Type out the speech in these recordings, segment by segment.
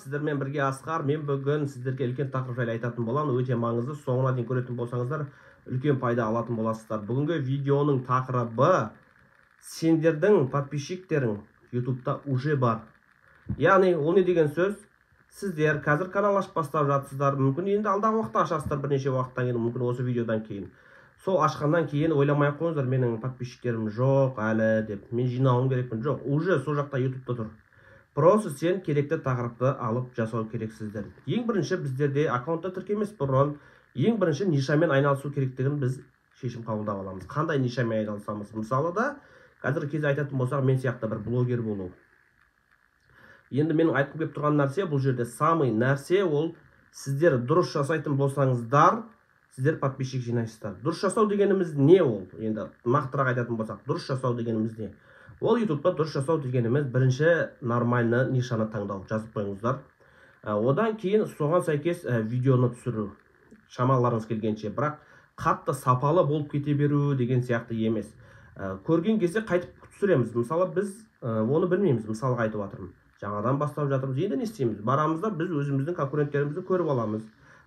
сіздермен бірге Асқар. Мен бүгін сіздерге үлкен тақырып жайлы айтатын боламын. Өте маңызды. Соңына дейін көретін болсаңыздар, үлкен пайда алатын боласыздар. Бүгінгі видеоның тақырыбы сендердің подписчиктерің YouTube'да уже бар. Яғни, ол не деген сөз? Сіздер қазір канал ашып бастап жатсыздар. Мүмкін енді алдағы уақытта ашасыздар, бірнеше уақыттан кейін, мүмкін осы видеодан кейін. Сол ашқаннан кейін ойламай қойыңыздар, менің подписчиктерім жоқ әлі деп. Мен жинауым керекпін. Жоқ, уже сол жақта YouTube'да тұр. Просто сен керекті тақырыпты алып жасау керексіздер. Ең бірінші біздерде аккаунтта тіркемес бұрын, ең бірінші нишамен айналысу керектігін біз шешім қабылдап аламыз. Қандай нишамен айналысамыз? Мысалы да, қазіргі кезде айтатын болсақ, мен сияқты бір блогер болу. Енді менің айтқым келіп тұрған нәрсе, бұл жерде самый нәрсе ол сіздер дұрыс жасайтын болсаңыздар, сіздер подписчик жинайсыздар. Дұрыс жасау дегеніміз не ол? Енді нақтырақ айтатын болсақ, дұрыс жасау дегеніміз не? Ол YouTube'да дұрыс жасау дегеніміз бірінші нормальны нишаны таңдау, жазып қойыңыздар. Одан кейін соған сәйкес видеоны түсіру, шамаларыңыз келгенше, бірақ қатты сапалы болып кете беру деген сияқты емес. Көрген кезде қайтып түсіреміз. Мысалы біз оны білмейміз, мысалға айтып жатырмын. Жаңадан бастап жатырмыз. Енді не істейміз? Барамыз да біз өзіміздің конкуренттерімізді көріп аламыз.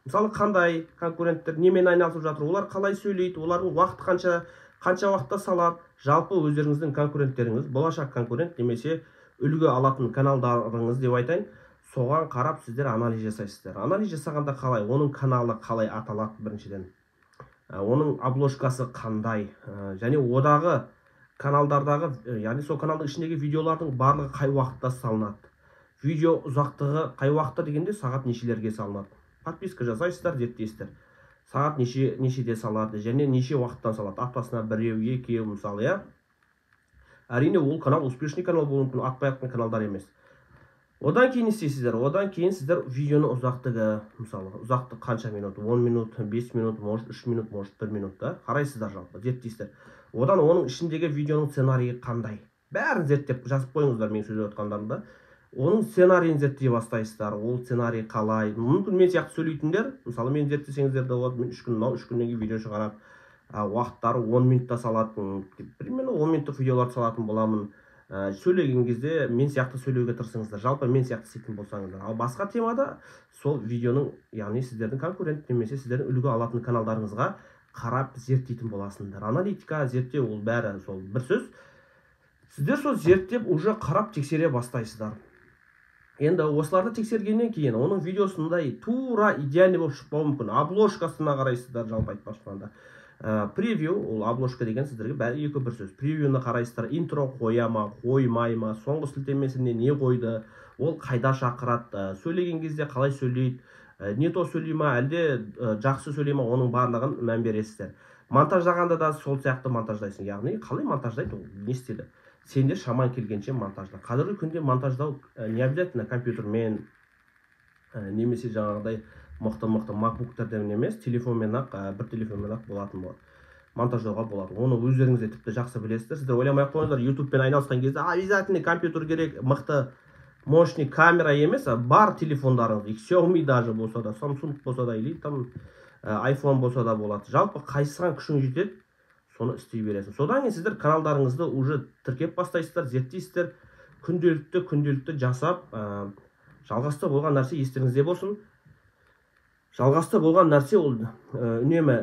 Мысалы қандай конкуренттер немен айналысып жатыр, олар қалай сөйлейді, олардың уақыт қанша уақытта салады. Жалпы өздеріңіздің конкуренттеріңіз, болашақ конкурент немесе үлгі алатын каналдарыңыз деп айтайын, соған қарап сіздер анализ жасайсыздар. Анализ жасағанда қалай, оның каналы қалай аталады біріншіден, оның обложкасы қандай, және одағы каналдардағы, яғни сол каналдың ішіндегі видеолардың барлығы қай уақытта салынады. Видео ұзақтығы қай уақытта дегенде сағат нешелерге салынады. Подписка жасайсыздар, зерттейсіздер. Сағат нешеде салады, және неше уақыттан салады. Аптасына біреу, екеу, мысалы, я. Әрине, ол канал успешный канал болуы мүмкін, атпай жатқан каналдар емес. Одан кейін істейсіздер. Одан кейін сіздер видеоны ұзақтығы, мысалы, ұзақтық қанша минут? 10 минут, 5 минут, может 3 минут, может 1 минут, да? Қарайсыздар жалпы, зерттейсіздер. Одан оның ішіндегі видеоның сценарийі қандай? Бәрін зерттеп жазып қойыңыздар, мен сөйлеп отқандарында. Оның сценарийін зерттей бастайсыздар. Ол сценарий қалай? Мүмкін мен сияқты сөйлейтіндер, мысалы мен зерттесеңіздер де болады, мен 3 күннен кейін видео шығарам. Уақыттары 10 минутта салатын, примерно 10 минуттық видеолар салатын боламын. Сөйлеген кезде мен сияқты сөйлеуге тырысыңыздар. Жалпы мен сияқты істейтін болсаңыздар. Ал басқа темада сол видеоның, яғни сіздердің конкурент немесе сіздердің үлгі алатын каналдарыңызға қарап зерттейтін боласыңдар. Аналитика, зерттеу ол бәрі сол бір сөз. Сіздер сол зерттеп уже қарап тексере бастайсыздар. Енді осыларды тексергеннен кейін оның видеосындай тура идеальный болып шықпауы мүмкін. Обложкасына қарайсыздар, жалпы айтпақшы. Превью, ол обложка деген сіздерге бәрі екі бір сөз. Превьюны қарайсыздар, интро қоя ма, қоймай ма, соңғы сілтемесіне не қойды, ол қайда шақырады, сөйлеген кезде қалай сөйлейді, не то сөйлей ма, әлде жақсы сөйлей ма, оның барлығын мән бересіздер. Монтаждағанда да сол сияқты монтаждайсың. Яғни қалай монтаждайды, ол не істеді? Сенде шаман келгенше монтажда. Қазіргі күнде монтаждау не обязательно компьютермен, немесе жаңағыдай мықты макбуктардан емес, телефонмен-ақ, бір телефонмен-ақ болатын болады. Монтаждауға болады. Оны өздеріңізде тіпті жақсы білесіздер. Сіздер ойламай қойыңыздар, YouTube-пен айналысқан кезде обязательно компьютер керек, мықты мощный камера емес, бар телефондарыңыз, Xiaomi даже болса да, Samsung болса да, или там iPhone болса да болады. Жалпы қайсыған күшің жетеді, соны істей бересің. Содан кейін сіздер каналдарыңызды уже тіркеп бастайсыздар, зерттейсіздер, күнделікті жасап, жалғасты болған нәрсе естеріңізде болсын. Жалғасты болған нәрсе ол үнемі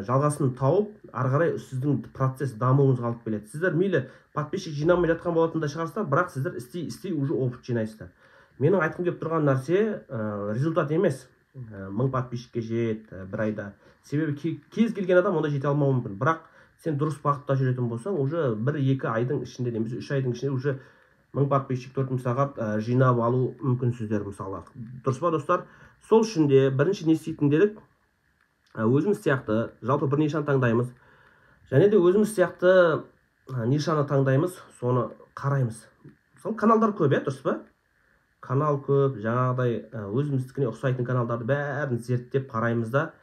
жалғасын тауып, арғарай сіздің процесс дамуыңызға алып келеді. Сіздер мейлі подписчик жинамай жатқан болатында шығарсыздар, бірақ сіздер істей уже опыт жинайсыздар. Менің айтқым келіп тұрған нәрсе результат емес. 1000 подписчикке жет бір айда. Себебі кез келген адам онда жете алмауы мүмкін. Бірақ сен дұрыс бағытта жүретін болсаң, уже 1-2 айдың ішінде, немесе 3 айдың ішінде уже 1000 подписчик 4000 сағат жинап алу мүмкінсіздер мысалы. Дұрыс па, достар? Сол үшін де бірінші не істейтін дедік? Өзіміз сияқты жалпы бір нишаны таңдаймыз. Және де өзіміз сияқты нишаны таңдаймыз, соны қараймыз. Мысалы каналдар көп, дұрыс па? Канал көп, жаңағыдай өзіміздікіне ұқсайтын каналдарды бәрін зерттеп қараймыз да,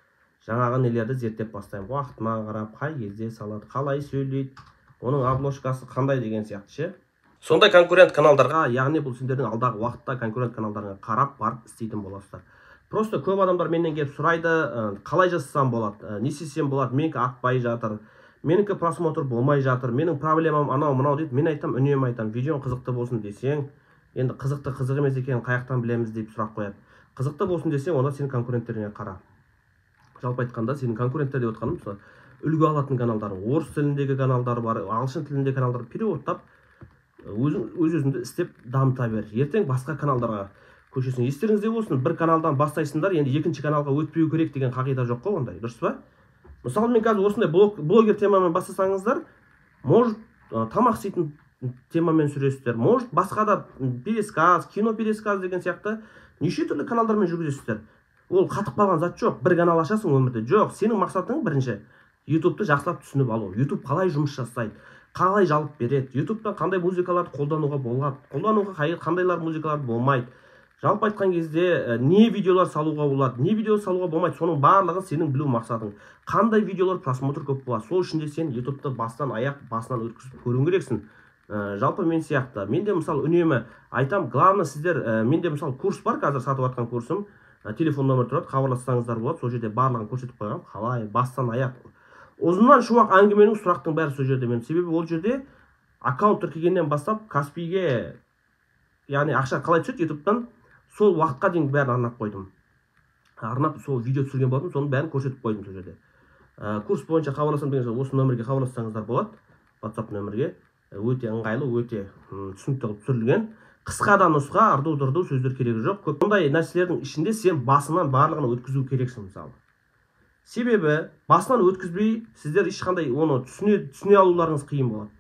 жаңағы нелерді зерттеп бастаймыз. Уақытына қарап, қай кезде салады, қалай сөйлейді, оның обложкасы қандай деген сияқты ше. Сондай конкурент каналдарға, яғни бұл сендердің алдағы уақытта конкурент каналдарға қарап барып істейтін боласыздар. Просто көп адамдар менен келіп сұрайды, қалай жасасам болады, не істесем болады, менікі атпай жатыр, менікі просмотр болмай жатыр, менің проблемам анау мынау дейді. Мен айтам, үнемі айтам, видеоң қызықты болсын десең, енді қызықты қызық емес екенін қаяқтан білеміз деп сұрақ қояды. Қызықты болсын десең, онда сенің конкуренттеріңе қара. Жалпы айтқанда сенің конкуренттер деп отқаным, мысалы үлгі алатын каналдар, орыс тіліндегі каналдар бар, ағылшын тіліндегі каналдар переводтап өз-өзіңді істеп дамыта бер. Ертең басқа каналдарға көшесің. Естеріңізде болсын, бір каналдан бастайсыңдар, енді екінші каналға өтпеу керек деген қағида жоқ қой ондай, дұрыс па? Мысалы мен қазір осындай блогер темамен бастасаңыздар, может тамақ істейтін темамен сүресіздер, может басқа да пересказ, кино пересказ деген сияқты неше түрлі каналдармен жүргізесіздер. Ол қатып қалған зат жоқ. Бір канал ашасың өмірде. Жоқ, сенің мақсатың бірінші YouTube'ты жақсылап түсініп алу. YouTube қалай жұмыс жасайды, қалай жалып береді, YouTube'та қандай музыкаларды қолдануға болады, қолдануға қандайлар музыкалар болмайды. Жалпы айтқан кезде не видеолар салуға болады, не видео салуға болмайды, соның барлығын сенің білу мақсатың. Қандай видеолар просмотр көп болады, сол үшін де сен YouTube'ты бастан аяқ, басынан өткізіп көруің керексің. Жалпы мен сияқты. Мен де мысалы үнемі айтам, главное сіздер, менде мысалы курс бар, қазір сатып жатқан курсым. Телефон номер тұрады, хабарлассаңыздар болады, сол жерде барлығын көрсетіп қойғам, қалай бастан аяқ. Ұзыннан шуақ әңгіменің сұрақтың бәрі сол жерде. Мен себебі ол жерде аккаунт тіркегеннен бастап Каспиге, яғни ақша қалай түседі YouTube'тан, сол уақытқа дейін бәрін арнап қойдым. Арнап сол видео түсірген болдым, соның бәрін көрсетіп қойдым сол жерде. Курс бойынша хабарласам деген осы нөмірге хабарлассаңыздар болады, WhatsApp нөмірге. Өте ыңғайлы, өте түсінікті қылып түсірілген. Қысқа да нұсқа, арду-дырду сөздер керегі жоқ. Көп ондай нәрселердің ішінде сен басынан барлығын өткізу керексің мысалы. Себебі басынан өткізбей сіздер ешқандай оны түсіне алуларыңыз қиын болады.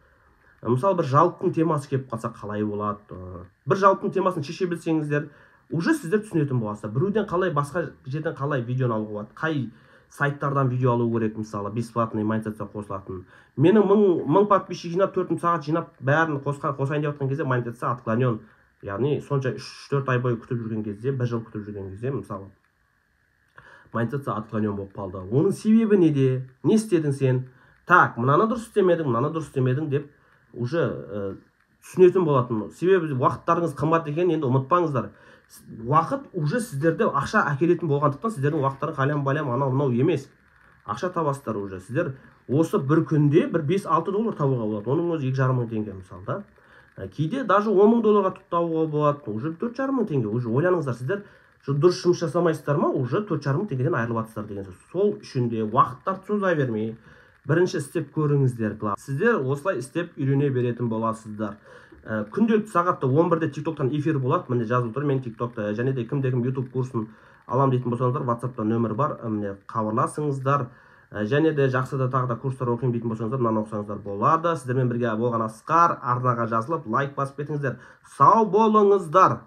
Мысалы бір жалпының темасы келіп қалса қалай болады? Бір жалпының темасын шеше білсеңіздер, уже сіздер түсінетін боласыздар. Біреуден қалай, басқа жерден қалай видеоны алуға болады, қай сайттардан видео алу керек, мысалы бесплатный монетизация қосылатын. Менің 1000 подписчик жинап 4 сағат жинап бәрін қосайын деп жатқан кезде монетизация отклонен. Яғни сонша 3-4 ай бойы күтіп жүрген кезде, 1 жыл күтіп жүрген кезде, мысалы монетизация отклонен болып қалды. Оның себебі неде? Не істедің сен? Так, мынаны дұрыс істемедің деп уже түсінетін болатын. Себебі уақыттарыңыз қымбат екенін енді ұмытпаңыздар. Уақыт уже сіздерде ақша әкелетін болғандықтан сіздердің уақыттарың қалям-балям анау-мынау емес. Ақша табасыздар уже. Сіздер осы бір күнде бір 5-6 доллар табуға болады. Оның өзі 2,5 мың теңге мысалы да. Кейде даже 10 мың долларға табуға болады. Уже 4,5 мың теңге. Уже ойланыңыздар, сіздер дұрыс жұмыс жасамайсыздар ма, уже 4,5 мың теңгеден айырылып жатсыздар деген сөз. Сол үшін де уақыттарды соза бермей, бірінші істеп көріңіздер. Сіздер осылай істеп үйрене беретін боласыздар. Күнделікті сағатта 11-де TikTok-тан эфир болады. Міне жазылып тұр, мен TikTok-та және де кім YouTube курсын алам дейтін болсаңыздар, WhatsApp-та нөмір бар, міне хабарласыңыздар. Және де жақсы да тағы да курстар оқимын дейтін болсаңыздар, мынаны оқысаңыздар болады. Сіздермен бірге болған Асқар, арнаға жазылып лайк басып кетіңіздер. Сау болыңыздар.